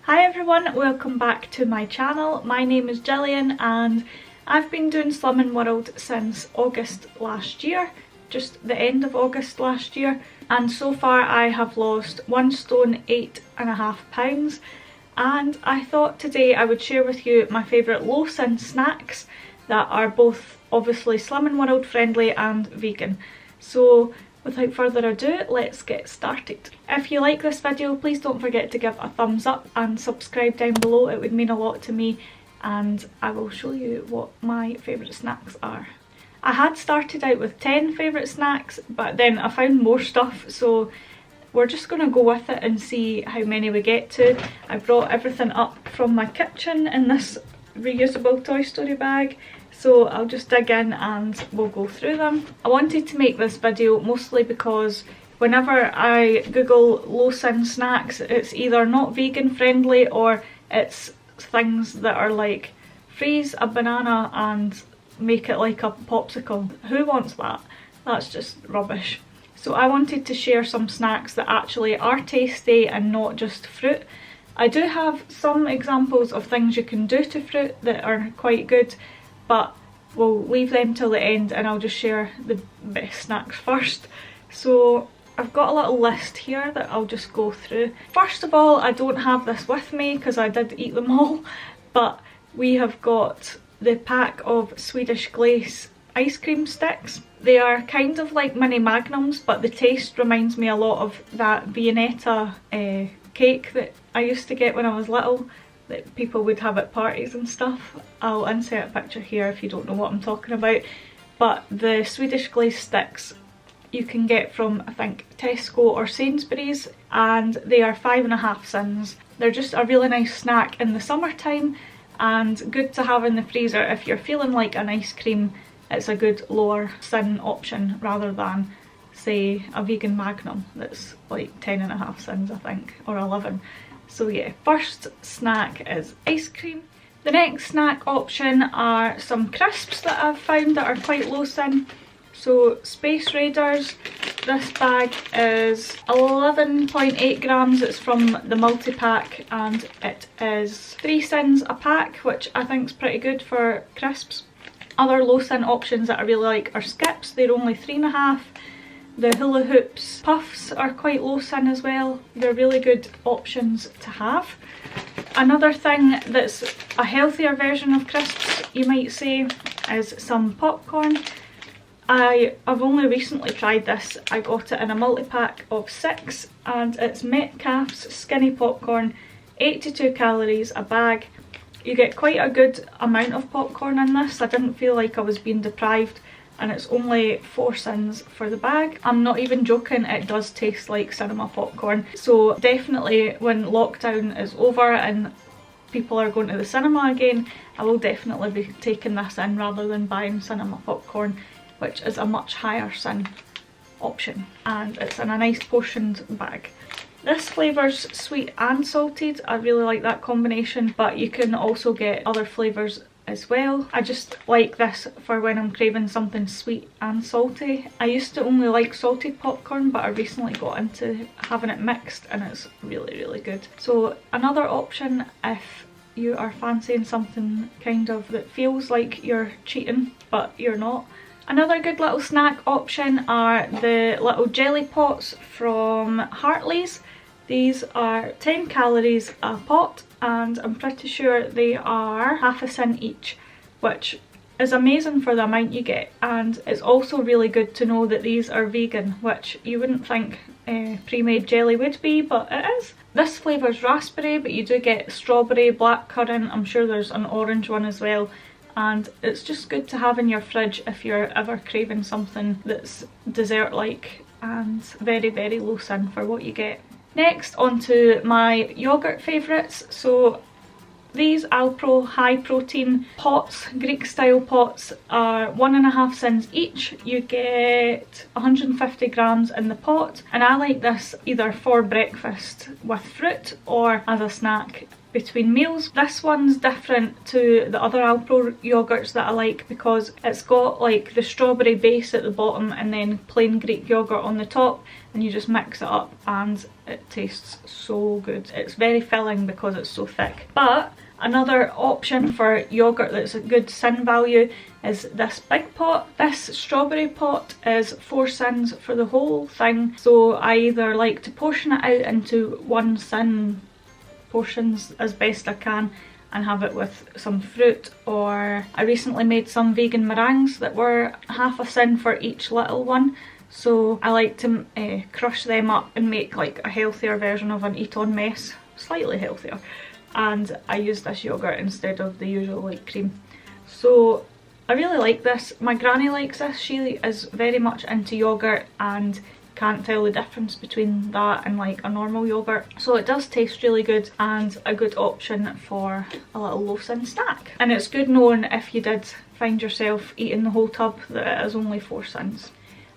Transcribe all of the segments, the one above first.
Hi everyone, welcome back to my channel. My name is Gillian and I've been doing Slimming World since August last year, just the end of August last year, and so far I have lost 1 stone 8.5 pounds, and I thought today I would share with you my favourite low sin snacks that are both obviously Slimming World friendly and vegan. So without further ado, let's get started. If you like this video, please don't forget to give a thumbs up and subscribe down below. It would mean a lot to me and I will show you what my favourite snacks are. I had started out with 10 favourite snacks, but then I found more stuff, so we're just going to go with it and see how many we get to. I brought everything up from my kitchen in this reusable Toy Story bag, so I'll just dig in and we'll go through them. I wanted to make this video mostly because whenever I google low sin snacks, it's either not vegan friendly or it's things that are like freeze a banana and make it like a popsicle. Who wants that? That's just rubbish. So I wanted to share some snacks that actually are tasty and not just fruit. I do have some examples of things you can do to fruit that are quite good, but we'll leave them till the end and I'll just share the best snacks first. So I've got a little list here that I'll just go through. First of all, I don't have this with me because I did eat them all, but we have got the pack of Swedish Glazed ice cream sticks. They are kind of like mini magnums, but the taste reminds me a lot of that Viennetta cake that I used to get when I was little, that people would have at parties and stuff. I'll insert a picture here if you don't know what I'm talking about. But the Swedish Glazed sticks you can get from, I think, Tesco or Sainsbury's, and they are 5.5 cents. They're just a really nice snack in the summertime and good to have in the freezer if you're feeling like an ice cream. It's a good lower sin option rather than, say, a vegan Magnum that's like 10.5 cents, I think, or 11. So yeah, first snack is ice cream. The next snack option are some crisps that I've found that are quite low sin. So Space Raiders, this bag is 11.8 grams, it's from the multi-pack and it is 3 cents a pack, which I think is pretty good for crisps. Other low sin options that I really like are Skips, they're only 3.5. The Hula Hoops Puffs are quite low sin as well. They're really good options to have. Another thing that's a healthier version of crisps, you might say, is some popcorn. I've only recently tried this. I got it in a multi-pack of 6 and it's Metcalf's skinny popcorn, 82 calories a bag. You get quite a good amount of popcorn in this. I didn't feel like I was being deprived, and it's only 4 cents for the bag. I'm not even joking, it does taste like cinema popcorn. So definitely when lockdown is over and people are going to the cinema again, I will definitely be taking this in rather than buying cinema popcorn, which is a much higher sin option, and it's in a nice portioned bag. This flavour's sweet and salted. I really like that combination, but you can also get other flavours as well. I just like this for when I'm craving something sweet and salty. I used to only like salted popcorn, but I recently got into having it mixed and it's really good. So another option if you are fancying something kind of that feels like you're cheating but you're not. Another good little snack option are the little jelly pots from Hartley's. These are 10 calories a pot and I'm pretty sure they are half a cent each, which is amazing for the amount you get, and it's also really good to know that these are vegan, which you wouldn't think pre-made jelly would be, but it is. This flavour's raspberry, but you do get strawberry, blackcurrant, I'm sure there's an orange one as well, and it's just good to have in your fridge if you're ever craving something that's dessert-like and very low sin for what you get. Next, onto my yoghurt favourites. So these Alpro high protein pots, Greek style pots, are 1.5 cents each. You get 150 grams in the pot, and I like this either for breakfast with fruit or as a snack between meals. This one's different to the other Alpro yogurts that I like because it's got like the strawberry base at the bottom and then plain Greek yogurt on the top, and you just mix it up and it tastes so good. It's very filling because it's so thick. But another option for yogurt that's a good sin value is this big pot. This strawberry pot is 4 sins for the whole thing, so I either like to portion it out into 1 sin portions as best I can and have it with some fruit, or I recently made some vegan meringues that were half a sin for each little one, so I like to crush them up and make like a healthier version of an eat-on mess, slightly healthier, and I use this yogurt instead of the usual like cream. So I really like this. My granny likes this. She is very much into yogurt and can't tell the difference between that and like a normal yogurt, so it does taste really good and a good option for a little low sin snack. And it's good knowing if you did find yourself eating the whole tub that it is only 4 sins.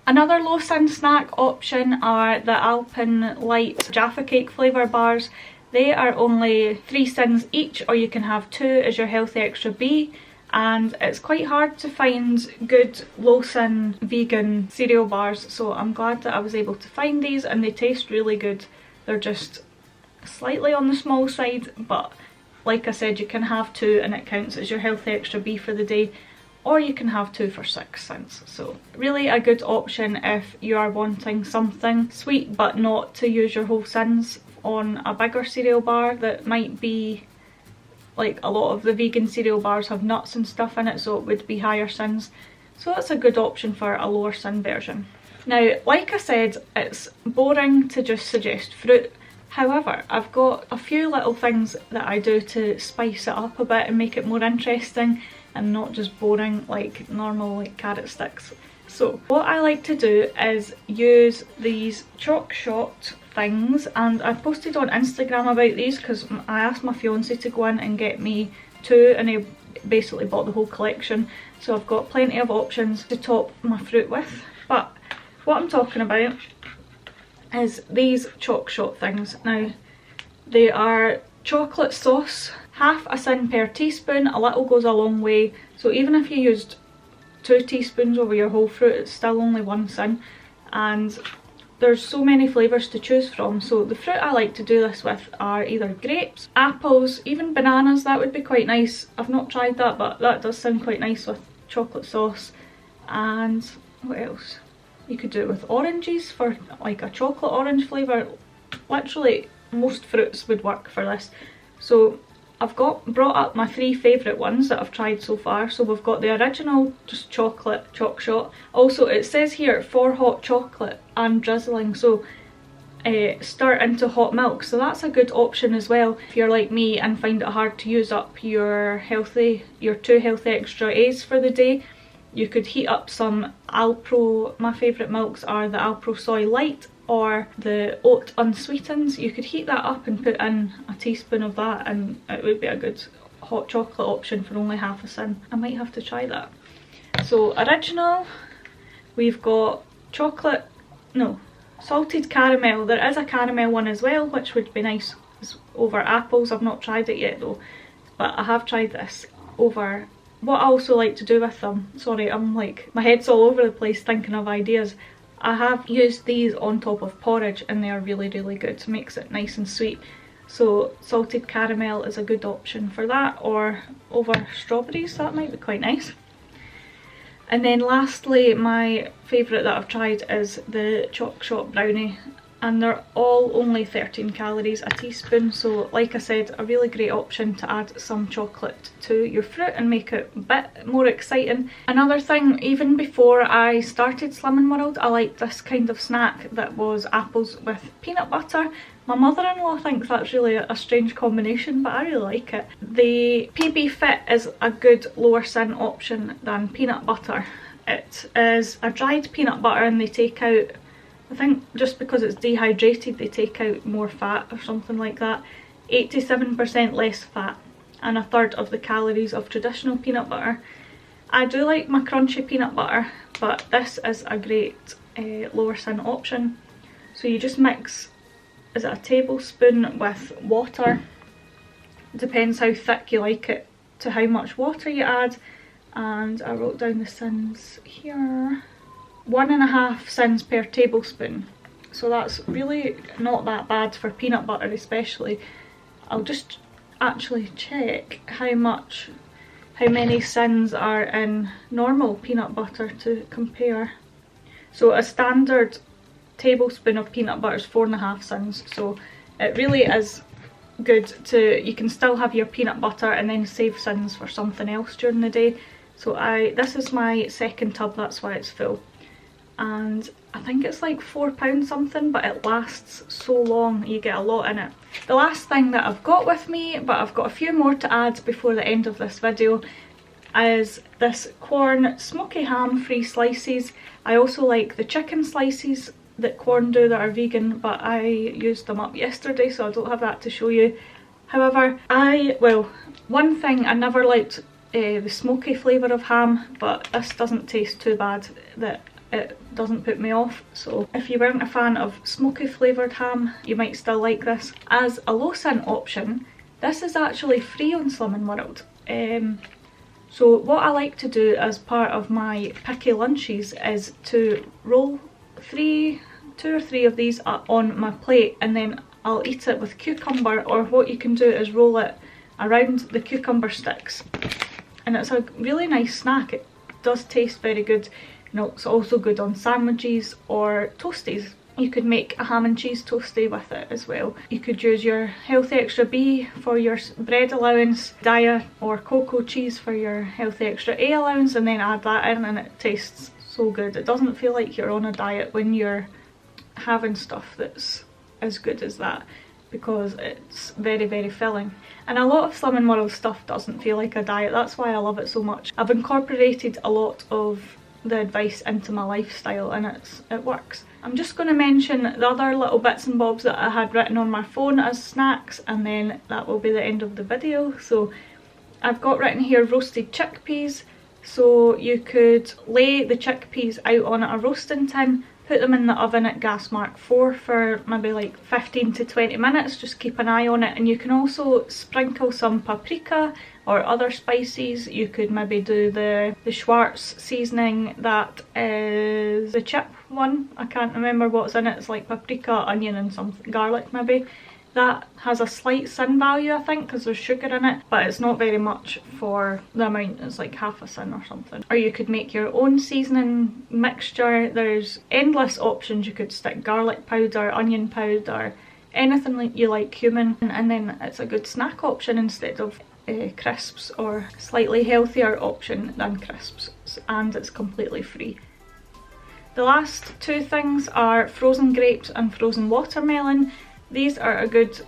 Another low sin snack option are the Alpen light Jaffa cake flavour bars. They are only 3 sins each, or you can have 2 as your healthy extra B. And it's quite hard to find good low sin vegan cereal bars, so I'm glad that I was able to find these, and they taste really good. They're just slightly on the small side, but like I said, you can have 2 and it counts as your healthy extra B for the day, or you can have 2 for 6 cents. So really a good option if you are wanting something sweet but not to use your whole sins on a bigger cereal bar that might be like a lot of the vegan cereal bars have nuts and stuff in it, so it would be higher sins. So that's a good option for a lower sin version. Now, like I said, it's boring to just suggest fruit. However, I've got a few little things that I do to spice it up a bit and make it more interesting and not just boring like normal like carrot sticks. So what I like to do is use these chalk shot things, and I posted on Instagram about these because I asked my fiance to go in and get me 2 and he basically bought the whole collection, so I've got plenty of options to top my fruit with. But what I'm talking about is these chalk shot things. Now they are chocolate sauce, half a sin per teaspoon. A little goes a long way, so even if you used 2 teaspoons over your whole fruit, it's still only 1 sin, and there's so many flavours to choose from. So the fruit I like to do this with are either grapes, apples, even bananas. That would be quite nice. I've not tried that, but that does sound quite nice with chocolate sauce. And what else? You could do it with oranges for like a chocolate orange flavour. Literally most fruits would work for this. So I've brought up my 3 favourite ones that I've tried so far. So we've got the original, just chocolate chalk shot. Also it says here for hot chocolate and drizzling, so stir into hot milk, so that's a good option as well if you're like me and find it hard to use up your 2 healthy extra A's for the day. You could heat up some Alpro. My favourite milks are the Alpro Soy Light or the oat unsweetened. You could heat that up and put in a teaspoon of that and it would be a good hot chocolate option for only half a sin. I might have to try that. So original, we've got salted caramel. There is a caramel one as well, which would be nice over apples. I've not tried it yet though, but I have tried this over. What I also like to do with them, sorry, I'm like, my head's all over the place thinking of ideas. I have used these on top of porridge and they are really good. Makes it nice and sweet. So salted caramel is a good option for that, or over strawberries, that might be quite nice. And then lastly, my favourite that I've tried is the chalk shot brownie, and they're all only 13 calories a teaspoon, so like I said, a really great option to add some chocolate to your fruit and make it a bit more exciting. Another thing, even before I started Slimming World, I liked this kind of snack that was apples with peanut butter. My mother-in-law thinks that's really a strange combination, but I really like it. The PB Fit is a good lower sin option than peanut butter. It is a dried peanut butter and they take out, I think just because it's dehydrated, they take out more fat or something like that. 87% less fat and a third of the calories of traditional peanut butter. I do like my crunchy peanut butter, but this is a great lower sin option. So you just mix, is it a tablespoon with water, depends how thick you like it to how much water you add. And I wrote down the sins here. 1.5 sins per tablespoon. So that's really not that bad for peanut butter especially. I'll just actually check how many sins are in normal peanut butter to compare. So a standard tablespoon of peanut butter is 4.5 sins. So it really is good to, you can still have your peanut butter and then save sins for something else during the day. So this is my second tub, that's why it's full. And I think it's like £4 something, but it lasts so long, you get a lot in it. The last thing that I've got with me, but I've got a few more to add before the end of this video, is this corn smoky ham free slices. I also like the chicken slices that corn do that are vegan, but I used them up yesterday so I don't have that to show you. However, one thing, I never liked the smoky flavour of ham, but this doesn't taste too bad, that it doesn't put me off. So if you weren't a fan of smoky flavoured ham, you might still like this. As a low sin option, this is actually free on Slimming World. So what I like to do as part of my picky lunches is to roll 2 or 3 of these on my plate, and then I'll eat it with cucumber, or what you can do is roll it around the cucumber sticks. And it's a really nice snack. It does taste very good. You know, it's also good on sandwiches or toasties. You could make a ham and cheese toastie with it as well. You could use your Healthy Extra B for your bread allowance, Daya or cocoa cheese for your Healthy Extra A allowance, and then add that in, and it tastes so good. It doesn't feel like you're on a diet when you're having stuff that's as good as that, because it's very, very filling. And a lot of Slimming World stuff doesn't feel like a diet. That's why I love it so much. I've incorporated a lot of the advice into my lifestyle, and it works. I'm just going to mention the other little bits and bobs that I had written on my phone as snacks, and then that will be the end of the video. So I've got written here roasted chickpeas. So you could lay the chickpeas out on a roasting tin, put them in the oven at gas mark 4 for maybe like 15 to 20 minutes, just keep an eye on it. And you can also sprinkle some paprika or other spices. You could maybe do the Schwartz seasoning, that is the chip one, I can't remember what's in it, it's like paprika, onion and some garlic maybe. That has a slight sin value I think because there's sugar in it, but it's not very much for the amount, it's like half a sin or something. Or you could make your own seasoning mixture. There's endless options. You could stick garlic powder, onion powder, anything you like, cumin, and then it's a good snack option instead of crisps, or slightly healthier option than crisps, and it's completely free. The last 2 things are frozen grapes and frozen watermelon. These are a good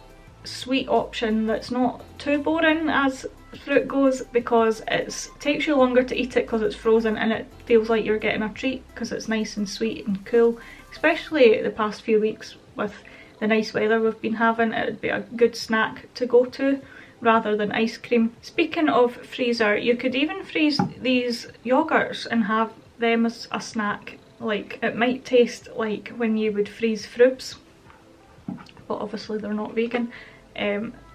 sweet option that's not too boring as fruit goes, because it takes you longer to eat it because it's frozen, and it feels like you're getting a treat because it's nice and sweet and cool. Especially the past few weeks with the nice weather we've been having, it would be a good snack to go to rather than ice cream. Speaking of freezer, you could even freeze these yogurts and have them as a snack. Like, it might taste like when you would freeze Frubes, but obviously they're not vegan.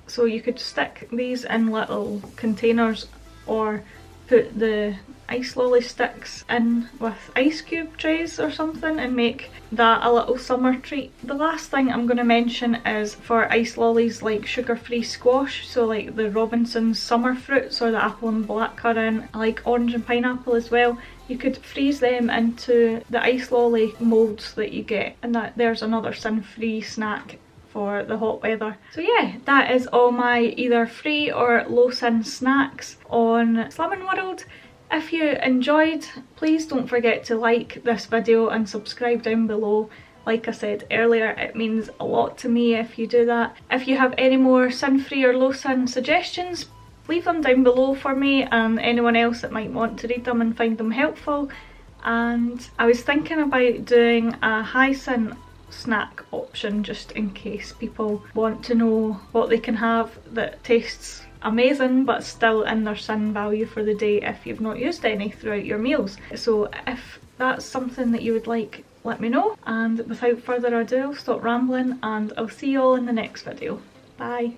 So you could stick these in little containers, or put the ice lolly sticks in with ice cube trays or something and make that a little summer treat. The last thing I'm going to mention is for ice lollies like sugar-free squash, so like the Robinson's summer fruits or the apple and blackcurrant. I like orange and pineapple as well. You could freeze them into the ice lolly moulds that you get, and there's another sin-free snack for the hot weather. So yeah, that is all my either free or low sin snacks on Slimming World. If you enjoyed, please don't forget to like this video and subscribe down below. Like I said earlier, it means a lot to me if you do that. If you have any more sin-free or low sin suggestions, leave them down below for me and anyone else that might want to read them and find them helpful. And I was thinking about doing a high sin snack option just in case people want to know what they can have that tastes amazing but still in their sin value for the day if you've not used any throughout your meals. So if that's something that you would like, let me know, and without further ado I'll stop rambling and I'll see you all in the next video. Bye.